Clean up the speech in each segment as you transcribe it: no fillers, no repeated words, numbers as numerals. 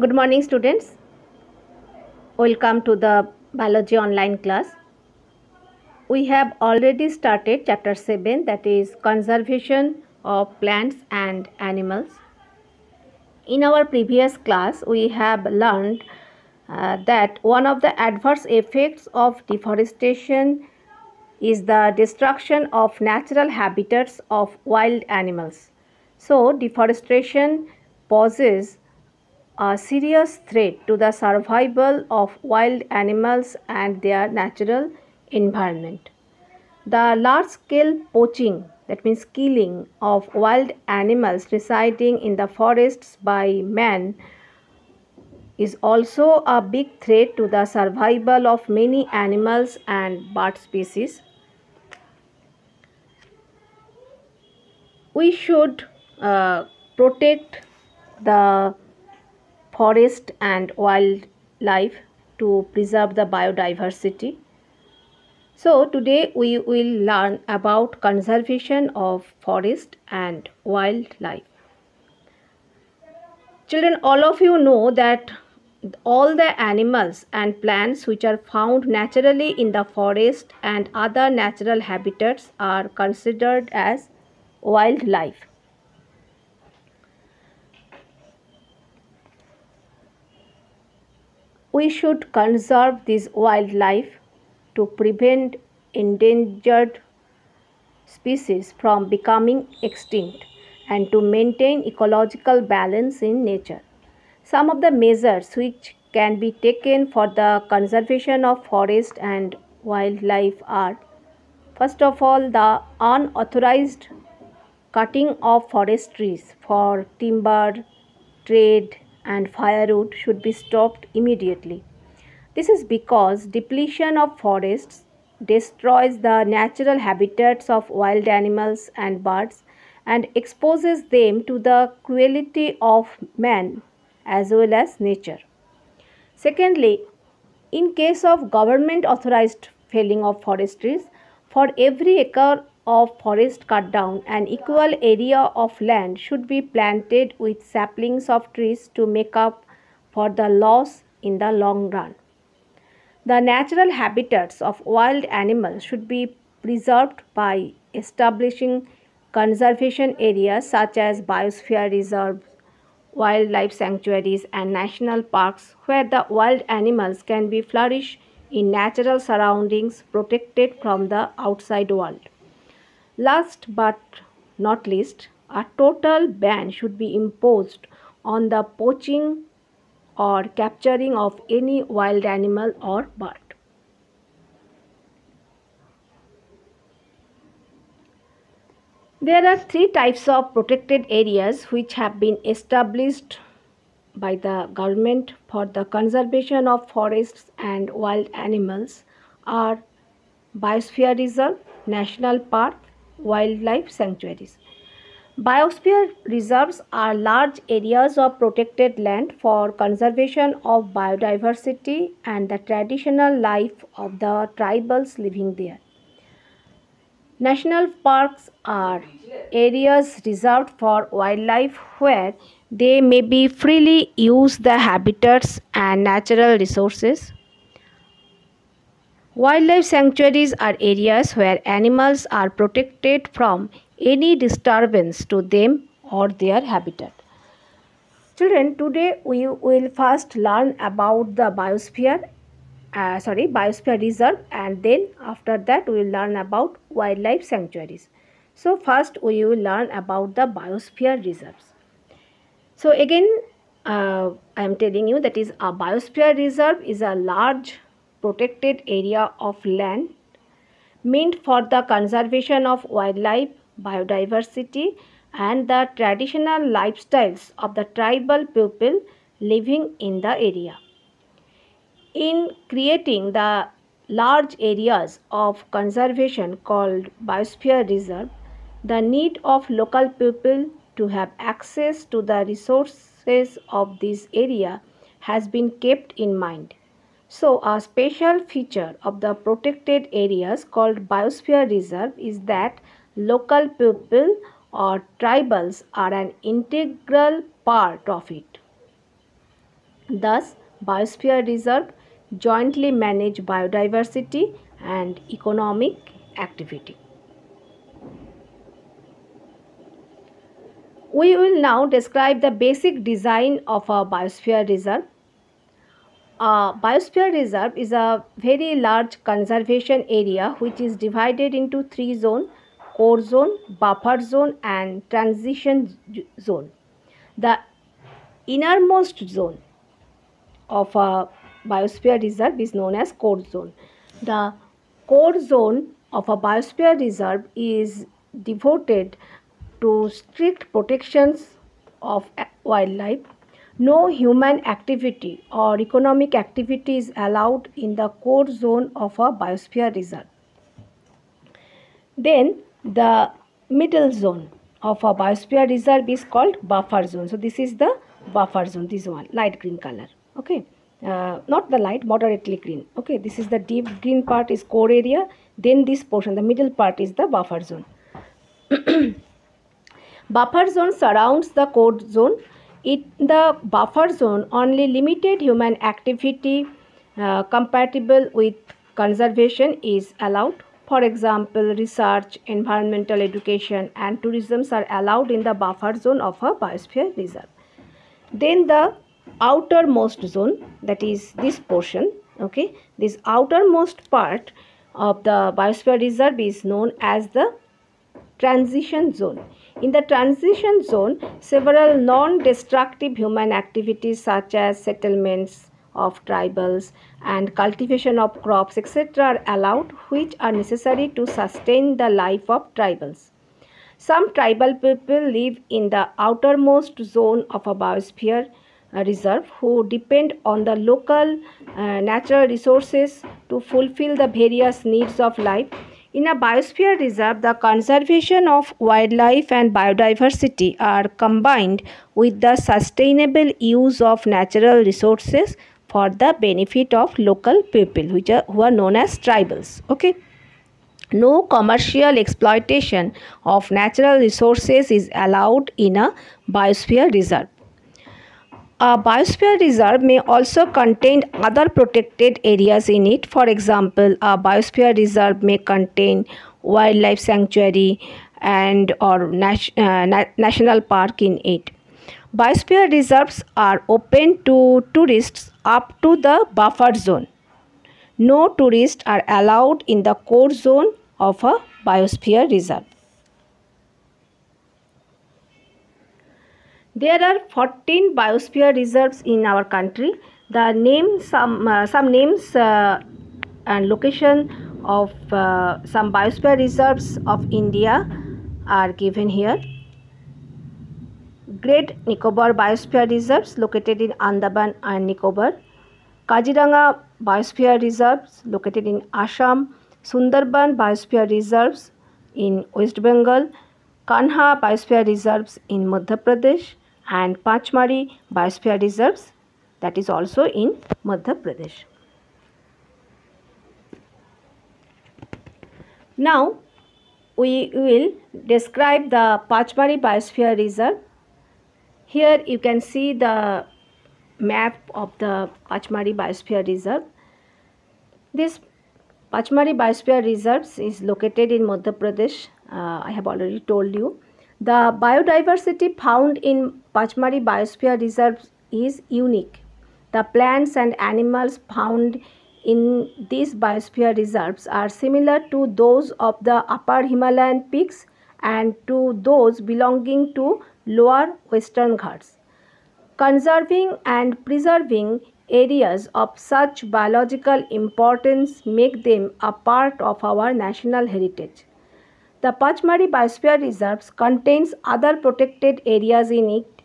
Good morning, students. Welcome to the biology online class. We have already started chapter 7, that is conservation of plants and animals. In our previous class, we have learned that one of the adverse effects of deforestation is the destruction of natural habitats of wild animals. So, deforestation poses a serious threat to the survival of wild animals and their natural environment. The large scale poaching, that means killing of wild animals residing in the forests by man, is also a big threat to the survival of many animals and bird species. We should protect the forest and wildlife to preserve the biodiversity. So today we will learn about conservation of forest and wildlife. Children, all of you know that all the animals and plants which are found naturally in the forest and other natural habitats are considered as wildlife. We should conserve this wildlife to prevent endangered species from becoming extinct and to maintain ecological balance in nature. Some of the measures which can be taken for the conservation of forest and wildlife are: first of all, the unauthorized cutting of forest trees for timber, trade, and firewood should be stopped immediately. This is because depletion of forests destroys the natural habitats of wild animals and birds and exposes them to the cruelty of man as well as nature. Secondly, in case of government authorized felling of forest trees, for every acre of forest cut down, an equal area of land should be planted with saplings of trees to make up for the loss in the long run. The natural habitats of wild animals should be preserved by establishing conservation areas such as biosphere reserves, wildlife sanctuaries, and national parks where the wild animals can be flourish in natural surroundings protected from the outside world. Last but not least, a total ban should be imposed on the poaching or capturing of any wild animal or bird. There are three types of protected areas which have been established by the government for the conservation of forests and wild animals are biosphere reserve, national park, wildlife sanctuaries. Biosphere reserves are large areas of protected land for conservation of biodiversity and the traditional life of the tribals living there. National parks are areas reserved for wildlife where they may be freely use the habitats and natural resources. Wildlife sanctuaries are areas where animals are protected from any disturbance to them or their habitat. Children, today we will first learn about the biosphere reserve, and then after that we will learn about wildlife sanctuaries. So first we will learn about the biosphere reserves. So again, I am telling you that is a biosphere reserve is a large protected area of land meant for the conservation of wildlife, biodiversity, and the traditional lifestyles of the tribal people living in the area. In creating the large areas of conservation called biosphere reserve, the need of local people to have access to the resources of this area has been kept in mind. So, a special feature of the protected areas called biosphere reserve is that local people or tribals are an integral part of it. Thus, Biosphere Reserve jointly manage biodiversity and economic activity. We will now describe the basic design of a biosphere reserve. A biosphere reserve is a very large conservation area which is divided into three zones: core zone, buffer zone, and transition zone. The innermost zone of a biosphere reserve is known as core zone. The core zone of a biosphere reserve is devoted to strict protections of wildlife. No human activity or economic activity is allowed in the core zone of a biosphere reserve. Then the middle zone of a biosphere reserve is called buffer zone. So this is the buffer zone, this one, light green color. Okay, not the light, moderately green. Okay, this is the deep green part is core area. Then this portion, the middle part, is the buffer zone. Buffer zone surrounds the core zone. In the buffer zone, only limited human activity compatible with conservation is allowed. For example, research, environmental education, and tourism are allowed in the buffer zone of a biosphere reserve. Then the outermost zone, that is this portion, okay, this outermost part of the biosphere reserve is known as the transition zone. In the transition zone, several non-destructive human activities such as settlements of tribals and cultivation of crops etc. are allowed, which are necessary to sustain the life of tribals. Some tribal people live in the outermost zone of a biosphere reserve who depend on the local natural resources to fulfill the various needs of life. In a biosphere reserve, the conservation of wildlife and biodiversity are combined with the sustainable use of natural resources for the benefit of local people, who are known as tribals. Okay. No commercial exploitation of natural resources is allowed in a biosphere reserve. A biosphere reserve may also contain other protected areas in it. For example, a biosphere reserve may contain wildlife sanctuary and or national park in it. Biosphere reserves are open to tourists up to the buffer zone. No tourists are allowed in the core zone of a biosphere reserve. There are 14 biosphere reserves in our country. The names, some names and location of some biosphere reserves of India are given here. Great Nicobar Biosphere Reserves located in Andaman and Nicobar. Kaziranga Biosphere Reserves located in Assam. Sundarban Biosphere Reserves in West Bengal. Kanha Biosphere Reserves in Madhya Pradesh, and Pachmari Biosphere Reserves, that is also in Madhya Pradesh. Now we will describe the Pachmari Biosphere Reserve. Here you can see the map of the Pachmari Biosphere Reserve. This Pachmari Biosphere Reserve is located in Madhya Pradesh. I have already told you. The biodiversity found in Pachmari Biosphere Reserve is unique. The plants and animals found in these biosphere reserves are similar to those of the upper Himalayan peaks and to those belonging to lower Western Ghats. Conserving and preserving areas of such biological importance make them a part of our national heritage. The Pachmari Biosphere Reserve contains other protected areas in it.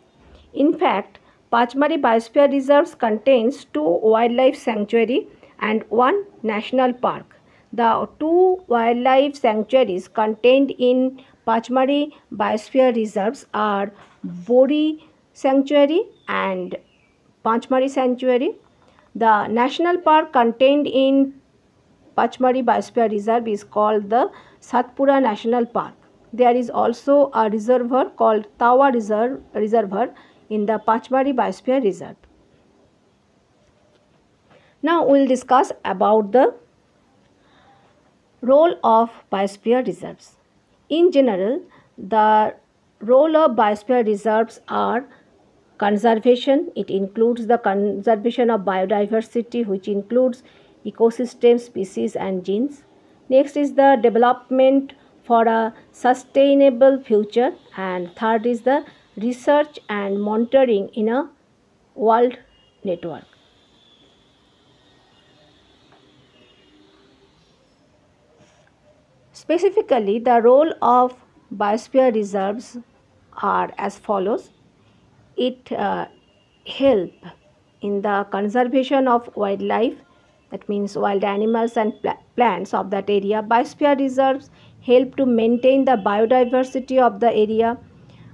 In fact, Pachmari Biosphere Reserve contains 2 wildlife sanctuaries and 1 national park. The 2 wildlife sanctuaries contained in Pachmari Biosphere Reserves are Bori Sanctuary and Pachmari Sanctuary. The national park contained in Pachmari Biosphere Reserve is called the Satpura National Park. There is also a reservoir called Tawa Reservoir in the Pachmari Biosphere Reserve. Now we will discuss about the role of biosphere reserves. In general, the role of biosphere reserves are conservation. It includes the conservation of biodiversity, which includes ecosystem, species and genes. Next is the development for a sustainable future, and third is the research and monitoring in a world network. Specifically, the role of biosphere reserves are as follows. It help in the conservation of wildlife, that means wild animals and plants of that area. Biosphere reserves help to maintain the biodiversity of the area.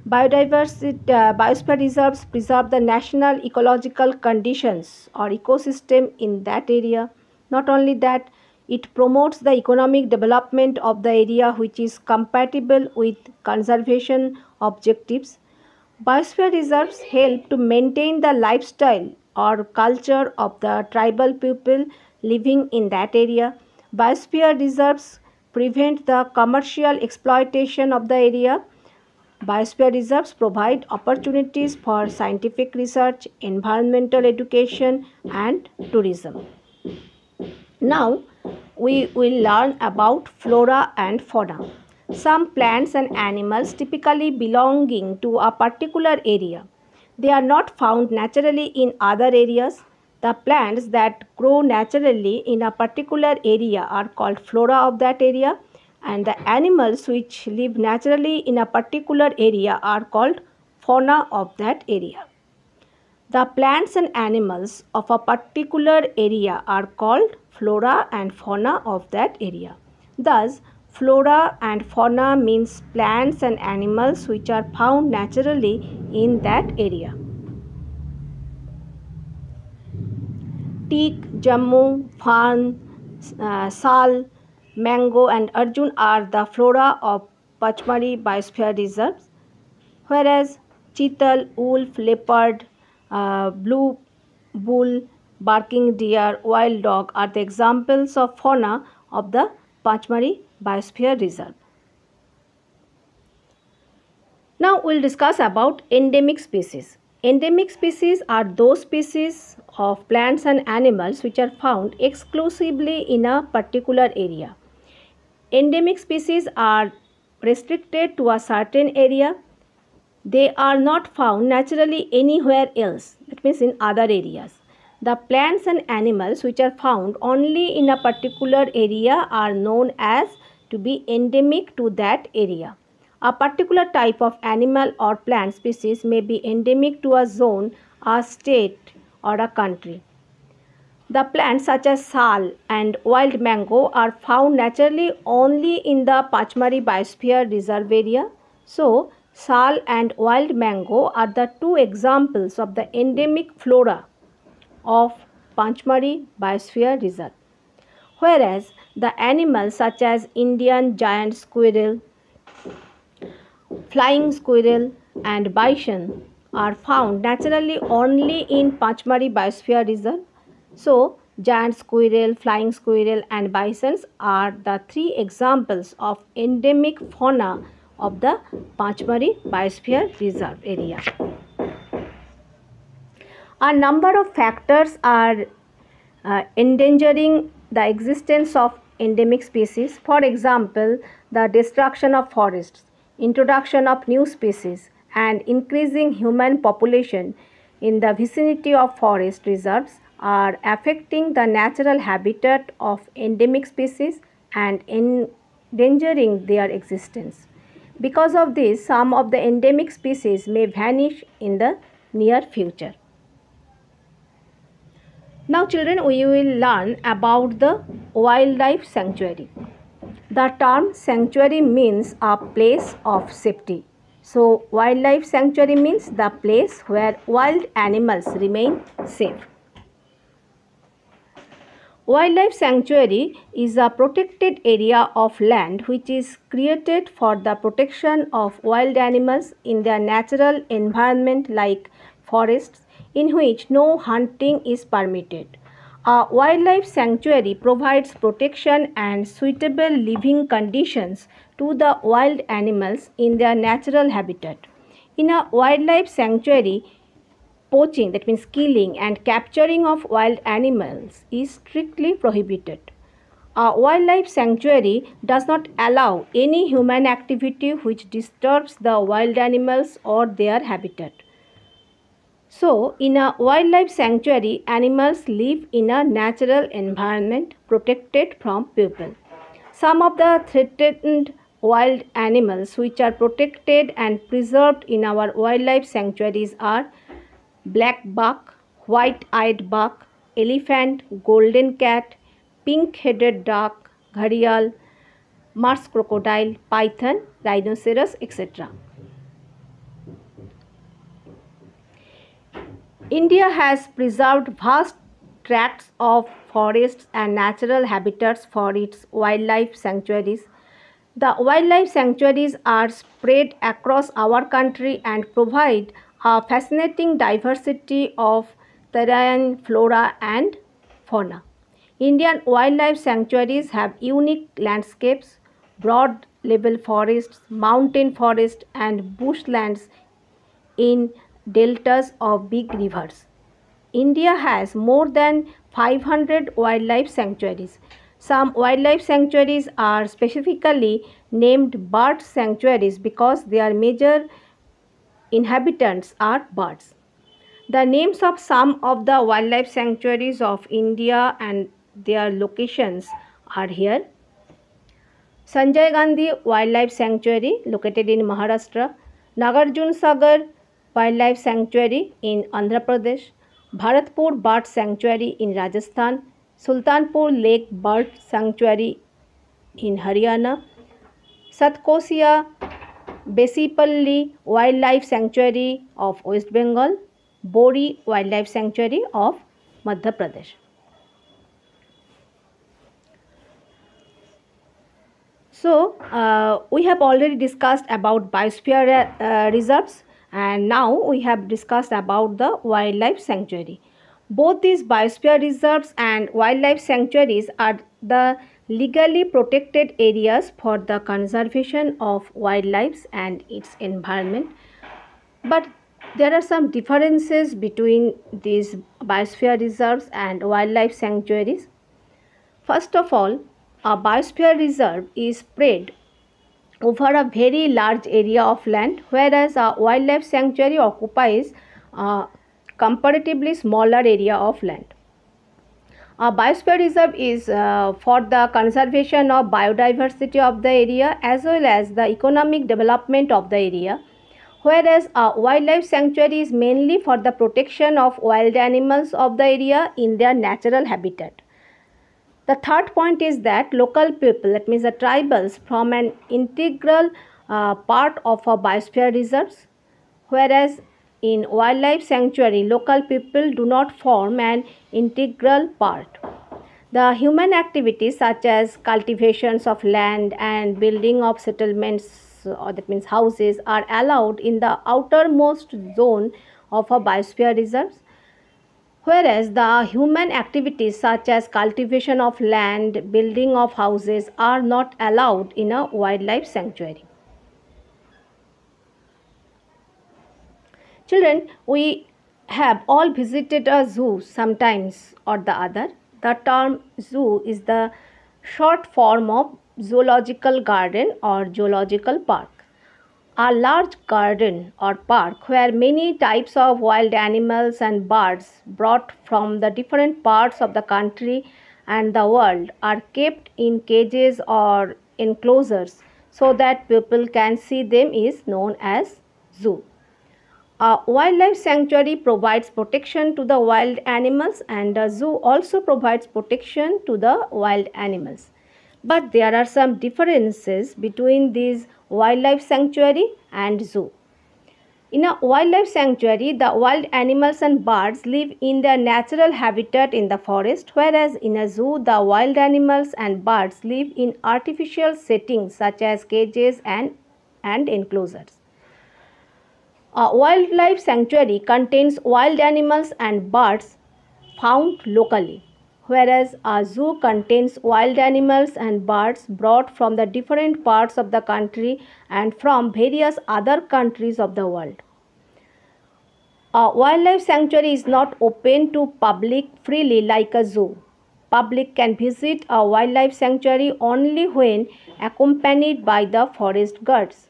Biosphere reserves preserve the national ecological conditions or ecosystem in that area. Not only that, it promotes the economic development of the area, which is compatible with conservation objectives. Biosphere reserves help to maintain the lifestyle or culture of the tribal people living in that area. Biosphere reserves prevent the commercial exploitation of the area. Biosphere reserves provide opportunities for scientific research, environmental education, and tourism. Now, we will learn about flora and fauna. Some plants and animals typically belonging to a particular area. They are not found naturally in other areas. The plants that grow naturally in a particular area are called flora of that area, and the animals which live naturally in a particular area are called fauna of that area. The plants and animals of a particular area are called flora and fauna of that area. Thus, flora and fauna means plants and animals which are found naturally in that area. Teak, Jammu, Fan, Sal, Mango and Arjun are the flora of Pachmari Biosphere Reserves, whereas cheetal, wolf, leopard, blue bull, barking deer, wild dog are the examples of fauna of the Pachmari Biosphere Reserve. Now we will discuss about endemic species. Endemic species are those species of plants and animals which are found exclusively in a particular area. Endemic species are restricted to a certain area. They are not found naturally anywhere else, that means in other areas. The plants and animals which are found only in a particular area are known as to be endemic to that area. A particular type of animal or plant species may be endemic to a zone, a state, or a country. The plants such as sal and wild mango are found naturally only in the Pachmari Biosphere Reserve area. So, sal and wild mango are the two examples of the endemic flora of Pachmari Biosphere Reserve. Whereas the animals such as Indian giant squirrel, flying squirrel and bison are found naturally only in Pachmari Biosphere Reserve. So, giant squirrel, flying squirrel and bisons are the three examples of endemic fauna of the Pachmari Biosphere Reserve area. A number of factors are endangering the existence of endemic species. For example, the destruction of forests, introduction of new species, and increasing human population in the vicinity of forest reserves are affecting the natural habitat of endemic species and endangering their existence. Because of this, some of the endemic species may vanish in the near future. Now children, we will learn about the wildlife sanctuary. The term sanctuary means a place of safety. So wildlife sanctuary means the place where wild animals remain safe. Wildlife sanctuary is a protected area of land which is created for the protection of wild animals in their natural environment like forests, in which no hunting is permitted. A wildlife sanctuary provides protection and suitable living conditions to the wild animals in their natural habitat. In a wildlife sanctuary, poaching, that means killing and capturing of wild animals, is strictly prohibited. A wildlife sanctuary does not allow any human activity which disturbs the wild animals or their habitat. So, in a wildlife sanctuary, animals live in a natural environment protected from people. Some of the threatened wild animals which are protected and preserved in our wildlife sanctuaries are black buck, white-eyed buck, elephant, golden cat, pink-headed duck, gharial, marsh crocodile, python, rhinoceros, etc. India has preserved vast tracts of forests and natural habitats for its wildlife sanctuaries. The wildlife sanctuaries are spread across our country and provide a fascinating diversity of terrain, flora, and fauna. Indian wildlife sanctuaries have unique landscapes, broad level forests, mountain forests, and bushlands in deltas of big rivers. India has more than 500 wildlife sanctuaries. Some wildlife sanctuaries are specifically named bird sanctuaries because their major inhabitants are birds. The names of some of the wildlife sanctuaries of India and their locations are here. Sanjay Gandhi Wildlife Sanctuary located in Maharashtra, Nagarjun Sagar Wildlife Sanctuary in Andhra Pradesh, Bharatpur Bird Sanctuary in Rajasthan, Sultanpur Lake Bird Sanctuary in Haryana, Satkosia Besipalli Wildlife Sanctuary of West Bengal, Bori Wildlife Sanctuary of Madhya Pradesh. So, we have already discussed about biosphere reserves, and now we have discussed about the wildlife sanctuary. Both these biosphere reserves and wildlife sanctuaries are the legally protected areas for the conservation of wildlife and its environment. But there are some differences between these biosphere reserves and wildlife sanctuaries. First of all, a biosphere reserve is spread over a very large area of land, whereas a wildlife sanctuary occupies a comparatively smaller area of land. A biosphere reserve is for the conservation of biodiversity of the area as well as the economic development of the area, whereas a wildlife sanctuary is mainly for the protection of wild animals of the area in their natural habitat. The third point is that local people, that means the tribals, form an integral part of a biosphere reserves, whereas in wildlife sanctuary, local people do not form an integral part. The human activities such as cultivations of land and building of settlements, or that means houses, are allowed in the outermost zone of a biosphere reserves, whereas the human activities such as cultivation of land, building of houses are not allowed in a wildlife sanctuary. Children, we have all visited a zoo sometimes or the other. The term zoo is the short form of zoological garden or zoological park. A large garden or park where many types of wild animals and birds brought from the different parts of the country and the world are kept in cages or enclosures so that people can see them is known as zoo. A wildlife sanctuary provides protection to the wild animals and a zoo also provides protection to the wild animals. But there are some differences between these wildlife sanctuary and zoo. In a wildlife sanctuary, the wild animals and birds live in their natural habitat in the forest, whereas in a zoo, the wild animals and birds live in artificial settings such as cages and enclosures. A wildlife sanctuary contains wild animals and birds found locally. whereas a zoo contains wild animals and birds brought from the different parts of the country and from various other countries of the world. A wildlife sanctuary is not open to public freely like a zoo. Public can visit a wildlife sanctuary only when accompanied by the forest guards.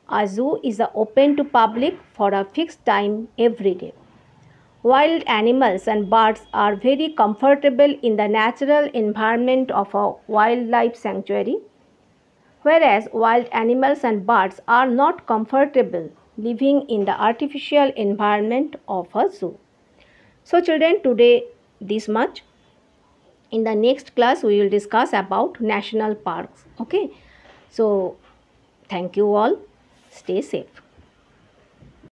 A zoo is open to public for a fixed time every day. Wild animals and birds are very comfortable in the natural environment of a wildlife sanctuary, whereas wild animals and birds are not comfortable living in the artificial environment of a zoo. So children, today this much. In the next class we will discuss about national parks. Okay, so thank you all. Stay safe.